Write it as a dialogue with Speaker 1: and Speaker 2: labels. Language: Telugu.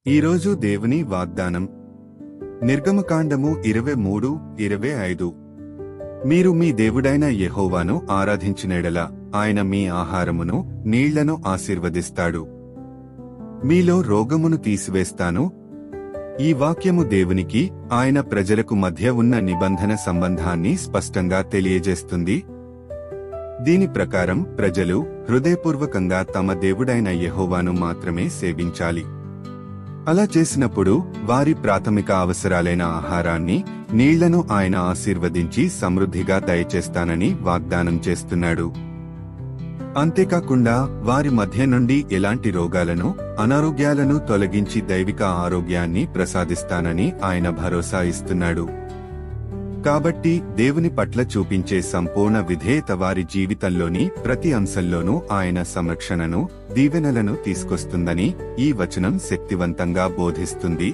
Speaker 1: ఈరోజు దేవుని వాగ్దానం నిర్గమకాండము 23:25. మీరు మీ దేవుడైన యెహోవాను ఆరాధించినెడల ఆయన మీ ఆహారమును నీళ్లను ఆశీర్వదిస్తాడు. మీలో రోగమును తీసివేస్తాను. ఈ వాక్యము దేవునికి ఆయన ప్రజలకు మధ్య ఉన్న నిబంధన సంబంధాన్ని స్పష్టంగా తెలియజేస్తుంది. దీని ప్రకారం ప్రజలు హృదయపూర్వకంగా తమ దేవుడైన యెహోవాను మాత్రమే సేవించాలి. అలా చేసినప్పుడు వారి ప్రాథమిక అవసరాలైన ఆహారాన్ని, నీళ్లను ఆయన ఆశీర్వదించి సమృద్ధిగా దయచేస్తానని వాగ్దానం చేస్తున్నాడు. అంతేకాకుండా వారి మధ్య నుండి ఎలాంటి రోగాలను, అనారోగ్యాలను తొలగించి దైవిక ఆరోగ్యాన్ని ప్రసాదిస్తానని ఆయన భరోసా ఇస్తున్నాడు. కాబట్టి దేవుని పట్ల చూపించే సంపూర్ణ విధేయత వారి జీవితంలోని ప్రతి అంశంలోనూ ఆయన సంరక్షణను, దీవెనలను తీసుకొస్తుందని ఈ వచనం శక్తివంతంగా బోధిస్తుంది.